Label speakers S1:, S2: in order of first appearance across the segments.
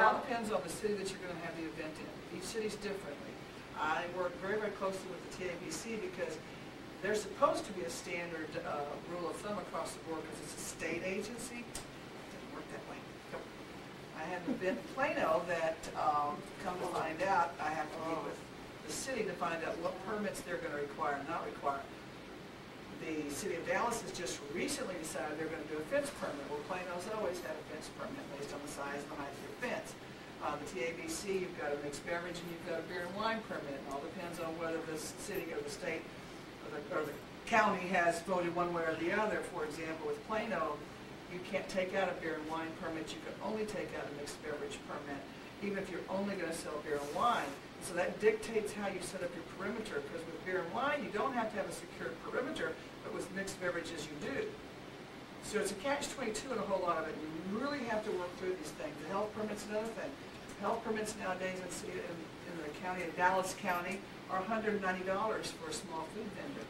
S1: all depends on the city that you're going to have the event in. Each city's differently. I work very, very closely with the TABC because there's supposed to be a standard rule of thumb across the board because it's a state agency. It doesn't work that way. I had an event in Plano that, come to find out, I have to meet with the city to find out what permits they're going to require and not require. The city of Dallas has just recently decided they're going to do a fence permit. Well, Plano's always had a fence permit based on the size and the height of your fence. The TABC, you've got a mixed beverage and you've got a beer and wine permit. It all depends on whether the city or the state or the county has voted one way or the other. For example, with Plano, you can't take out a beer and wine permit. You can only take out a mixed beverage permit, even if you're only going to sell beer and wine. So that dictates how you set up your perimeter, because with beer and wine, you don't have to have a secure perimeter, but with mixed beverages, you do. So it's a catch-22 in a whole lot of it. You really have to work through these things. The health permit's another thing. Health permits nowadays in the county of Dallas County are $190 for a small food vendor.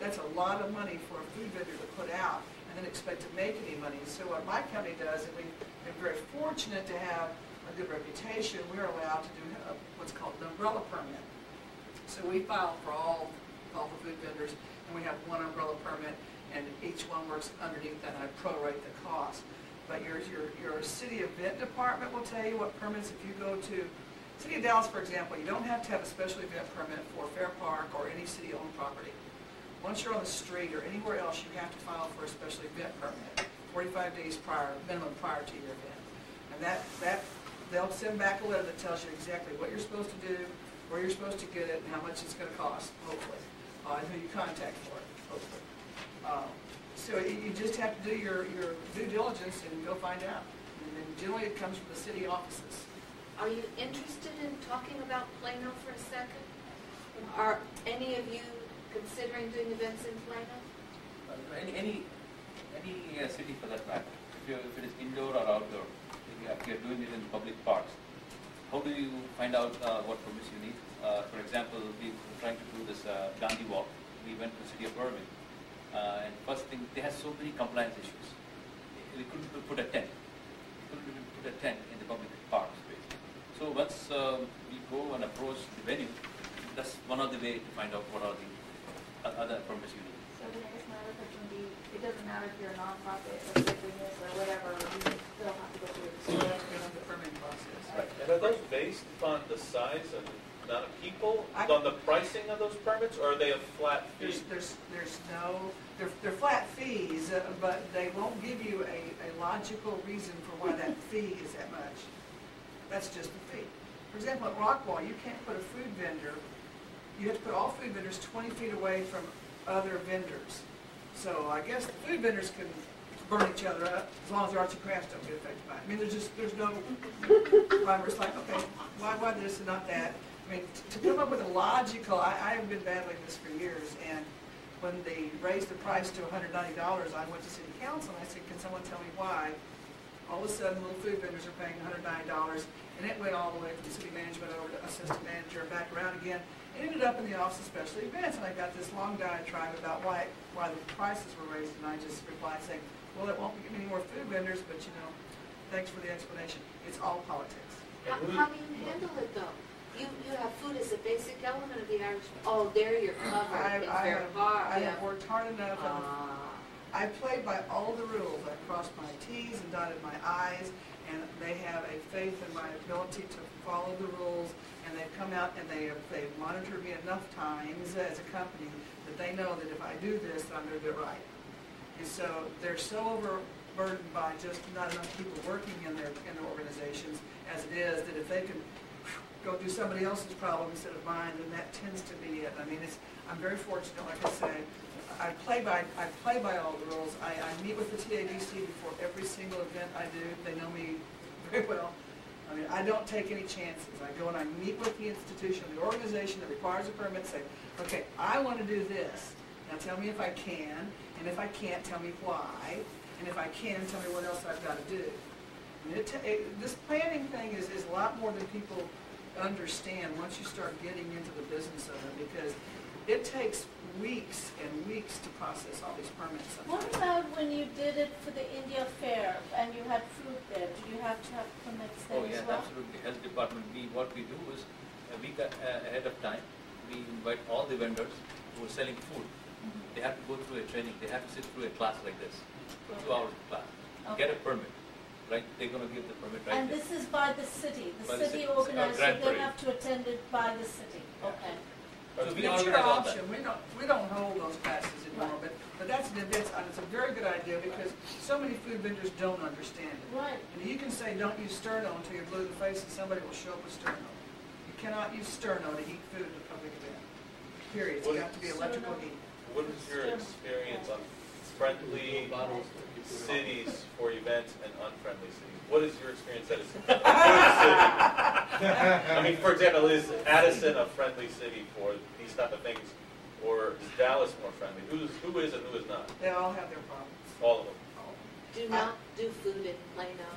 S1: That's a lot of money for a food vendor to put out and then expect to make any money. So what my company does, and we've been very fortunate to have a good reputation, we're allowed to do what's called an umbrella permit. So we file for all the food vendors, and we have one umbrella permit, and each one works underneath that, and I prorate the cost. But your city event department will tell you what permits. If you go to City of Dallas, for example, you don't have to have a special event permit for Fair Park or any city-owned property. Once you're on the street or anywhere else, you have to file for a special event permit 45 days minimum prior to your event. And that they'll send back a letter that tells you exactly what you're supposed to do, where you're supposed to get it, and how much it's going to cost, hopefully, and who you contact for it, hopefully. So you just have to do your due diligence and go find out. And then generally it comes from the city offices.
S2: Are you interested in talking about Plano for a second? Are any of you considering doing events in Plano?
S3: Any city for that matter. If it is indoor or outdoor, if you're doing it in public parks, how do you find out what permits you need? For example, we were trying to do this Gandhi Walk. We went to the city of Irving. And first thing, they had so many compliance issues. We couldn't put a tent. We couldn't even put a tent in the public park space. So once we go and approach the venue, that's one of the ways to find out what are the other permits you need.
S4: So the next matter can be, it doesn't matter if you're a nonprofit or business or whatever, you still have to go through
S1: The permitting process.
S5: Right. And are those based upon the size and amount of people, on the pricing of those permits, or are they a flat fee?
S1: There's no, they're flat fees, but they won't give you a logical reason for why that fee is that much. That's just the fee. For example, at Rockwall, you can't put a food vendor, you have to put all food vendors 20 feet away from other vendors. So I guess the food vendors can burn each other up as long as their arts and crafts don't get affected by it. I mean, there's no rhyme or it's like, okay, why this and not that? I mean, to come up with a logical, I have been battling this for years, and when they raised the price to $190, I went to city council and I said, can someone tell me why all of a sudden little food vendors are paying $109, and it went all the way from city management over to assistant manager and back around again. It ended up in the Office of Special Events, and I got this long diatribe about why the prices were raised, and I just replied saying, well, it won't give any more food vendors, but you know, thanks for the explanation. It's all politics.
S2: How do you handle it though? You have food as a basic element of the Irish. Oh, there you're covered.
S1: I have worked hard enough. I played by all the rules. I crossed my T's and dotted my I's, and they have a faith in my ability to follow the rules. And they've come out and they've monitored me enough times as a company that they know that if I do this, I'm going to do it right. And so they're so overburdened by just not enough people working in their organizations as it is that if they can go do somebody else's problem instead of mine, then that tends to be it. I mean, I'm very fortunate, like I say. I play by all the rules. I meet with the TABC before every single event I do. They know me very well. I mean, I don't take any chances. I go and I meet with the institution, the organization that requires a permit, say, okay, I want to do this. Now tell me if I can, and if I can't, tell me why, and if I can, tell me what else I've got to do. I mean, this planning thing is a lot more than people understand once you start getting into the business of it, because it takes weeks and weeks to process all these permits
S6: What
S1: sometimes.
S6: about when you did it for the India Fair and you had food there? Did you have to have permits there
S3: Oh,
S6: as
S3: yeah,
S6: well?
S3: absolutely. Health department, what we do is a week ahead of time, we invite all the vendors who are selling food. They have to go through a training, they have to sit through a class like this, for 2 hours of class, get a permit, right? They're gonna give the permit right
S6: And
S3: there.
S6: this is by the city?
S3: By
S6: The
S3: the
S6: city
S3: city.
S6: organized, so
S3: Grand
S6: they
S3: Parade.
S6: have to attend it by the city?
S3: Yeah.
S6: Okay.
S3: So we
S1: It's your
S3: organize all that.
S1: option, we don't hold those classes anymore, but that's an event, and it's a very good idea because so many food vendors don't understand it.
S6: Right.
S1: And you can say, don't use sterno until you're blue in the face and somebody will show up with sterno. You cannot use sterno to heat food at a public event. Period. It's got to be electrical heat.
S5: What is your experience on friendly cities for events and unfriendly cities? What is your experience that is a good city? I mean, for example, is Addison a friendly city for these type of things? Or is Dallas more friendly? Who is and who is not?
S1: They all have their problems.
S5: All of them.
S2: Do not do food in Plano.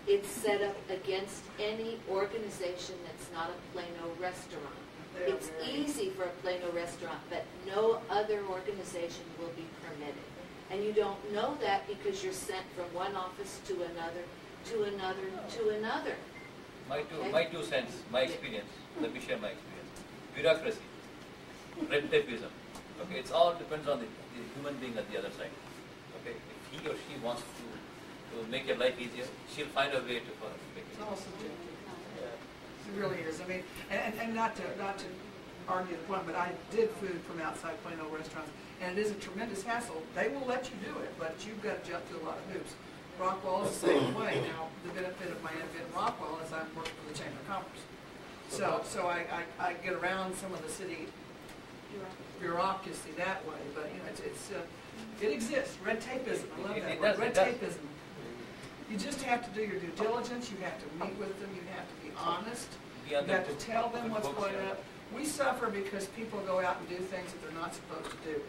S2: It's set up against any organization that's not a Plano restaurant.
S1: They are
S2: It's
S1: very-
S2: easy for a Plano restaurant, but no other organization will be permitted. And you don't know that because you're sent from one office to another, to another, to another.
S3: My 2 cents, my experience, let me share my experience. Bureaucracy, red tapeism, okay, it's all depends on the human being at the other side, okay. If he or she wants to make your life easier, she'll find a way to make
S1: It's
S3: it
S1: all
S3: easier.
S1: subjective. It really is. I mean, and not to argue the point, but I did food from outside Plano restaurants, and it is a tremendous hassle. They will let you do it, but you've got to jump through a lot of hoops. Rockwall is the same way. Now, the benefit of my event in Rockwall is I'm working for the Chamber of Commerce. So I get around some of the city bureaucracy that way, but you know, it exists. Red tapeism. I love that
S3: It
S1: word.
S3: does,
S1: Red
S3: it does.
S1: tapeism. You just have to do your due diligence. You have to meet with them. You have to be honest.
S3: Be on
S1: You
S3: the
S1: have to tell them what's
S3: books,
S1: going
S3: yeah.
S1: up. We suffer because people go out and do things that they're not supposed to do.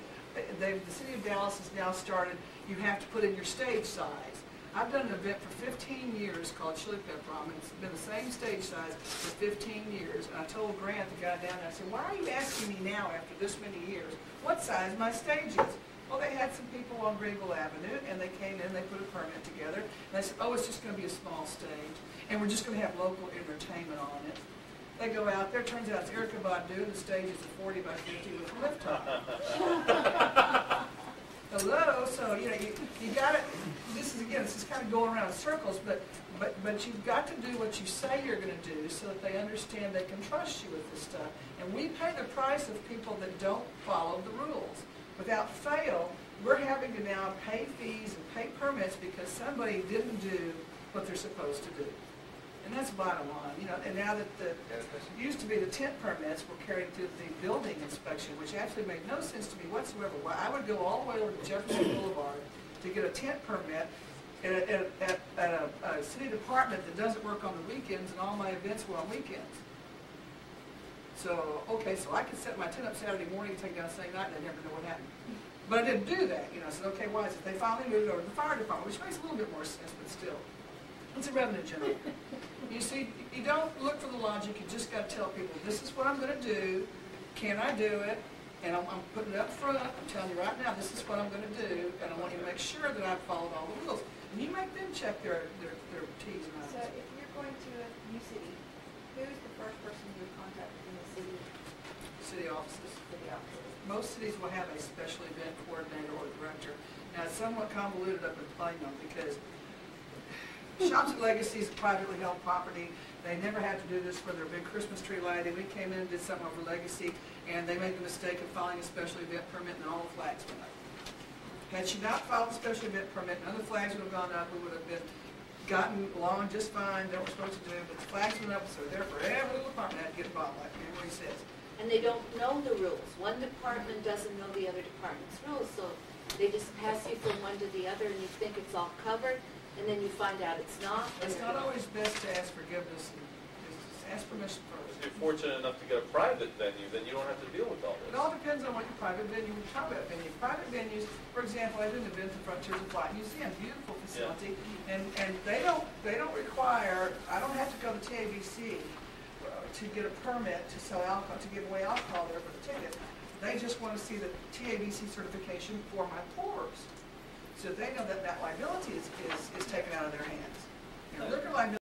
S1: The city of Dallas has now started, you have to put in your stage size. I've done an event for 15 years called Chili Pepper Ramen. It's been the same stage size for 15 years. And I told Grant, the guy down there, I said, why are you asking me now after this many years what size my stage is? Well, they had some people on Greenville Avenue, and they came in, they put a permit together, and they said, oh, it's just going to be a small stage, and we're just going to have local entertainment on it. They go out there, turns out it's Erykah Badu, and the stage is a 40 by 50 with a lift top. Hello, so, you know, you got to, this is kind of going around in circles, but you've got to do what you say you're going to do so that they understand they can trust you with this stuff. And we pay the price of people that don't follow the rules. Without fail, we're having to now pay fees and pay permits because somebody didn't do what they're supposed to do. And that's bottom line, you know, and now that used to be the tent permits were carried through the building inspection, which actually made no sense to me whatsoever. Why I would go all the way over to Jefferson Boulevard to get a tent permit at a city department that doesn't work on the weekends, and all my events were on weekends. So, okay, so I could set my tent up Saturday morning, take down Saturday night, and they never know what happened. But I didn't do that, you know. I said, okay, why is it? They finally moved it over to the fire department, which makes a little bit more sense, but still. It's a revenue generator. You see, you don't look for the logic, you just got to tell people, this is what I'm going to do, can I do it? And I'm putting it up front, I'm telling you right now, this is what I'm going to do, and I want you to make sure that I've followed all the rules. And you make them check their T's and I's.
S4: So if you're going to a new city, who's the first person you would contact in the city
S1: Offices.
S4: offices?
S1: Most cities will have a special event coordinator or director. Now, it's somewhat convoluted up in Plano because Shops at Legacy is a privately held property. They never had to do this for their big Christmas tree lighting. We came in and did something over Legacy, and they made the mistake of filing a special event permit, and all the flags went up. Had she not filed a special event permit, none of the flags would have gone up. We would have gotten along just fine, done what we're supposed to do, but the flags went up, so therefore every little department had to get involved, like Emery says.
S2: And they don't know the rules. One department doesn't know the other department's rules, so they just pass you from one to the other, and you think it's all covered, and then you find out it's not.
S1: It's not always best to ask forgiveness and just ask permission first.
S5: If you're fortunate enough to get a private venue, then you don't have to deal with all
S1: It
S5: this.
S1: all depends on what your private venue would talk about venue. Private venues, for example, I did an event at the Frontiers of Flight Museum, beautiful facility, and they don't require, I don't have to go to TABC to get a permit to sell alcohol, to give away alcohol there for the ticket. They just want to see the TABC certification for my pours. So they know that that liability is taken out of their hands. You know, liquor liability